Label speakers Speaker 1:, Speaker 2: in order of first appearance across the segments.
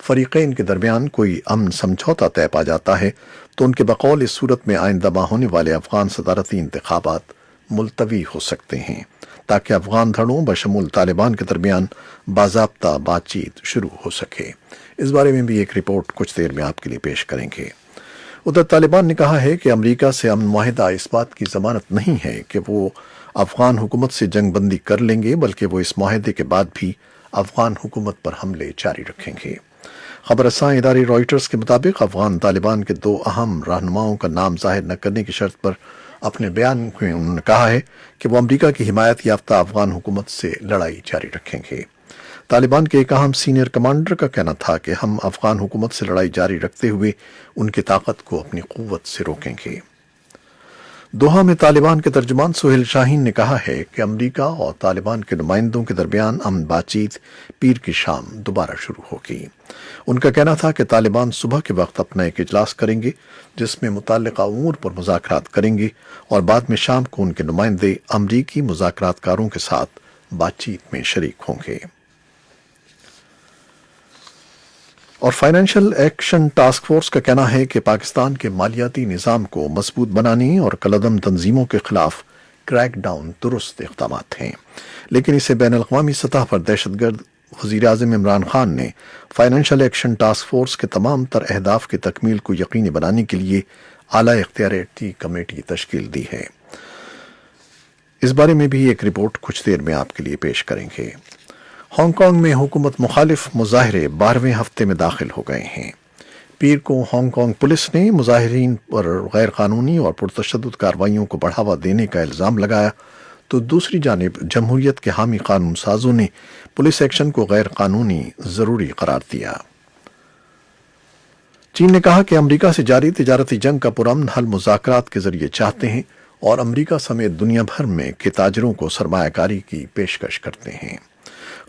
Speaker 1: فریقین کے درمیان کوئی امن سمجھوتا طے پا جاتا ہے تو ان کے بقول اس صورت میں آئندہ ماہ ہونے والے افغان صدارتی انتخابات ملتوی ہو سکتے ہیں تاکہ افغان دھڑوں بشمول طالبان کے درمیان باضابطہ بات چیت شروع ہو سکے۔ اس بارے میں بھی ایک رپورٹ کچھ دیر میں آپ کے لیے پیش کریں گے۔ ادھر طالبان نے کہا ہے کہ امریکہ سے امن معاہدہ اس بات کی ضمانت نہیں ہے کہ وہ افغان حکومت سے جنگ بندی کر لیں گے، بلکہ وہ اس معاہدے کے بعد بھی افغان حکومت پر حملے جاری رکھیں گے۔ خبر رساں ادارے رائٹرز کے مطابق افغان طالبان کے 2 اہم رہنماؤں کا نام ظاہر نہ کرنے کی شرط پر اپنے بیان میں انہوں نے کہا ہے کہ وہ امریکہ کی حمایت یافتہ افغان حکومت سے لڑائی جاری رکھیں گے۔ طالبان کے ایک اہم سینئر کمانڈر کا کہنا تھا کہ ہم افغان حکومت سے لڑائی جاری رکھتے ہوئے ان کی طاقت کو اپنی قوت سے روکیں گے۔ دوحہ میں طالبان کے ترجمان سہیل شاہین نے کہا ہے کہ امریکہ اور طالبان کے نمائندوں کے درمیان امن بات چیت پیر کی شام دوبارہ شروع ہوگی۔ ان کا کہنا تھا کہ طالبان صبح کے وقت اپنا ایک اجلاس کریں گے جس میں متعلقہ امور پر مذاکرات کریں گے اور بعد میں شام کو ان کے نمائندے امریکی مذاکرات کاروں کے ساتھ بات چیت میں شریک ہوں گے۔ اور فائنینشل ایکشن ٹاسک فورس کا کہنا ہے کہ پاکستان کے مالیاتی نظام کو مضبوط بنانے اور کالعدم تنظیموں کے خلاف کریک ڈاؤن درست اقدامات ہیں، لیکن اسے بین الاقوامی سطح پر دہشت گرد۔ وزیر اعظم عمران خان نے فائنینشل ایکشن ٹاسک فورس کے تمام تر اہداف کی تکمیل کو یقینی بنانے کے لیے اعلیٰ اختیاراتی کمیٹی تشکیل دی ہے۔ اس بارے میں بھی ایک رپورٹ کچھ دیر میں آپ کے لیے پیش کریں گے۔ ہانگ کانگ میں حکومت مخالف مظاہرے 12ویں ہفتے میں داخل ہو گئے ہیں۔ پیر کو ہانگ کانگ پولیس نے مظاہرین پر غیر قانونی اور پرتشدد کارروائیوں کو بڑھاوا دینے کا الزام لگایا تو دوسری جانب جمہوریت کے حامی قانون سازوں نے پولیس ایکشن کو غیر قانونی ضروری قرار دیا۔ چین نے کہا کہ امریکہ سے جاری تجارتی جنگ کا پرامن حل مذاکرات کے ذریعے چاہتے ہیں اور امریکہ سمیت دنیا بھر میں کے تاجروں کو سرمایہ کاری کی پیشکش کرتے ہیں۔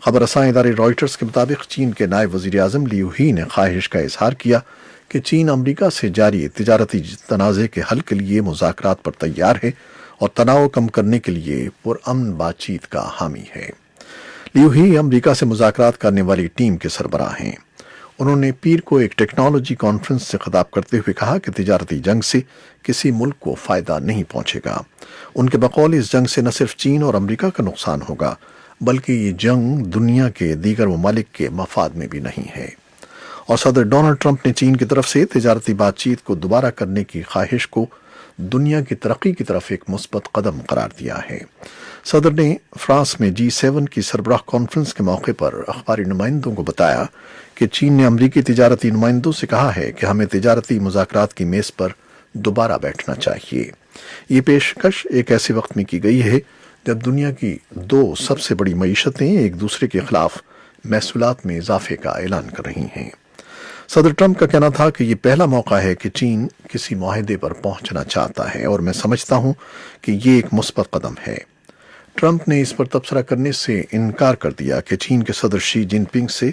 Speaker 1: خبر رساں ادارے رائٹرز کے مطابق چین کے نائب وزیر اعظم لیو ہی نے خواہش کا اظہار کیا کہ چین امریکہ سے جاری تجارتی تنازع کے حل کے لیے مذاکرات پر تیار ہے اور تناؤ کم کرنے کے لیے پرامن بات چیت کا حامی ہے۔ لیو ہی امریکہ سے مذاکرات کرنے والی ٹیم کے سربراہ ہیں۔ انہوں نے پیر کو ایک ٹیکنالوجی کانفرنس سے خطاب کرتے ہوئے کہا کہ تجارتی جنگ سے کسی ملک کو فائدہ نہیں پہنچے گا۔ ان کے بقول اس جنگ سے نہ صرف چین اور امریکہ کا نقصان ہوگا بلکہ یہ جنگ دنیا کے دیگر ممالک کے مفاد میں بھی نہیں ہے۔ اور صدر ڈونلڈ ٹرمپ نے چین کی طرف سے تجارتی بات چیت کو دوبارہ کرنے کی خواہش کو دنیا کی ترقی کی طرف ایک مثبت قدم قرار دیا ہے۔ صدر نے فرانس میں G7 کی سربراہ کانفرنس کے موقع پر اخباری نمائندوں کو بتایا کہ چین نے امریکی تجارتی نمائندوں سے کہا ہے کہ ہمیں تجارتی مذاکرات کی میز پر دوبارہ بیٹھنا چاہیے۔ یہ پیشکش ایک ایسے وقت میں کی گئی ہے جب دنیا کی 2 سب سے بڑی معیشتیں ایک دوسرے کے خلاف محصولات میں اضافے کا اعلان کر رہی ہیں۔ صدر ٹرمپ کا کہنا تھا کہ یہ پہلا موقع ہے کہ چین کسی معاہدے پر پہنچنا چاہتا ہے اور میں سمجھتا ہوں کہ یہ ایک مثبت قدم ہے۔ ٹرمپ نے اس پر تبصرہ کرنے سے انکار کر دیا کہ چین کے صدر شی جن پنگ سے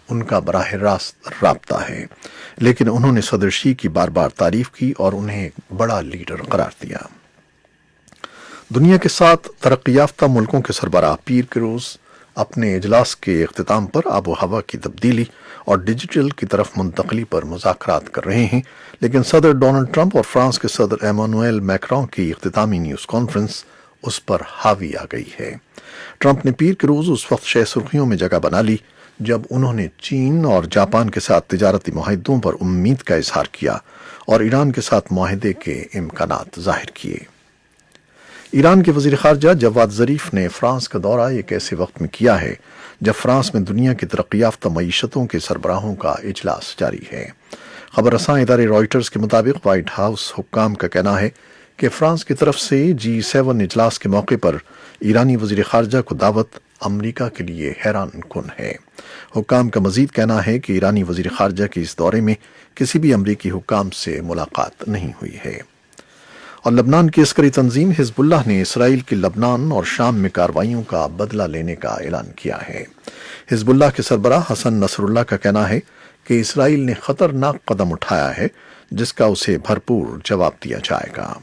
Speaker 1: ان کا براہ راست رابطہ ہے، لیکن انہوں نے صدر شی کی بار بار تعریف کی اور انہیں ایک بڑا لیڈر قرار دیا۔ دنیا کے 7 ترقی یافتہ ملکوں کے سربراہ پیر کے روز اپنے اجلاس کے اختتام پر آب و ہوا کی تبدیلی اور ڈیجیٹل کی طرف منتقلی پر مذاکرات کر رہے ہیں، لیکن صدر ڈونلڈ ٹرمپ اور فرانس کے صدر ایمانوئل میکرون کی اختتامی نیوز کانفرنس اس پر حاوی آ گئی ہے۔ ٹرمپ نے پیر کے روز اس وقت شہ سرخیوں میں جگہ بنا لی جب انہوں نے چین اور جاپان کے ساتھ تجارتی معاہدوں پر امید کا اظہار کیا اور ایران کے ساتھ معاہدے کے امکانات ظاہر کیے۔ ایران کے وزیر خارجہ جواد ظریف نے فرانس کا دورہ ایک ایسے وقت میں کیا ہے جب فرانس میں دنیا کی ترقی یافتہ معیشتوں کے سربراہوں کا اجلاس جاری ہے۔ خبر رساں ادارے رائٹرز کے مطابق وائٹ ہاؤس حکام کا کہنا ہے کہ فرانس کی طرف سے G7 اجلاس کے موقع پر ایرانی وزیر خارجہ کو دعوت امریکہ کے لیے حیران کن ہے۔ حکام کا مزید کہنا ہے کہ ایرانی وزیر خارجہ کے اس دورے میں کسی بھی امریکی حکام سے ملاقات نہیں ہوئی ہے۔ اور لبنان کی عسکری تنظیم حزب اللہ نے اسرائیل کی لبنان اور شام میں کارروائیوں کا بدلہ لینے کا اعلان کیا ہے۔ حزب اللہ کے سربراہ حسن نصر اللہ کا کہنا ہے کہ اسرائیل نے خطرناک قدم اٹھایا ہے جس کا اسے بھرپور جواب دیا جائے گا۔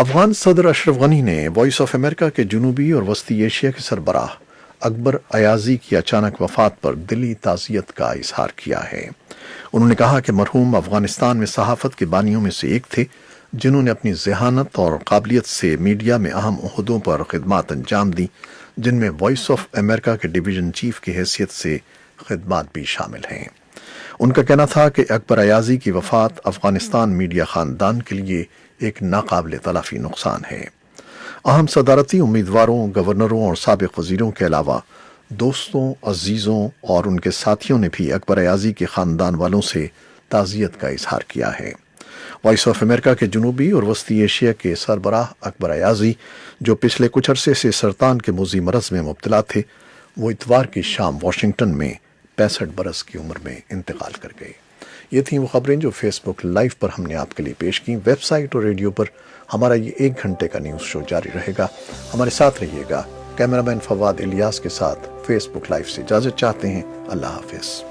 Speaker 1: افغان صدر اشرف غنی نے وائس آف امریکہ کے جنوبی اور وسطی ایشیا کے سربراہ اکبر ایازی کی اچانک وفات پر دلی تعزیت کا اظہار کیا ہے۔ انہوں نے کہا کہ مرحوم افغانستان میں صحافت کے بانیوں میں سے ایک تھے، جنہوں نے اپنی ذہانت اور قابلیت سے میڈیا میں اہم عہدوں پر خدمات انجام دیں، جن میں وائس آف امریکہ کے ڈویژن چیف کی حیثیت سے خدمات بھی شامل ہیں۔ ان کا کہنا تھا کہ اکبر ایازی کی وفات افغانستان میڈیا خاندان کے لیے ایک ناقابل تلافی نقصان ہے۔ اہم صدارتی امیدواروں، گورنروں اور سابق وزیروں کے علاوہ دوستوں، عزیزوں اور ان کے ساتھیوں نے بھی اکبر ایازی کے خاندان والوں سے تعزیت کا اظہار کیا ہے۔ وائس آف امریکہ کے جنوبی اور وسطی ایشیا کے سربراہ اکبر ایازی، جو پچھلے کچھ عرصے سے سرطان کے موذی مرض میں مبتلا تھے، وہ اتوار کی شام واشنگٹن میں 65 برس کی عمر میں انتقال کر گئے۔ یہ تھیں وہ خبریں جو فیس بک لائیو پر ہم نے آپ کے لیے پیش کی۔ ویب سائٹ اور ریڈیو پر ہمارا یہ 1 گھنٹے کا نیوز شو جاری رہے گا۔ ہمارے ساتھ رہیے گا۔ کیمرہ مین فواد الیاس کے ساتھ فیس بک لائیو سے اجازت چاہتے ہیں۔ اللہ حافظ۔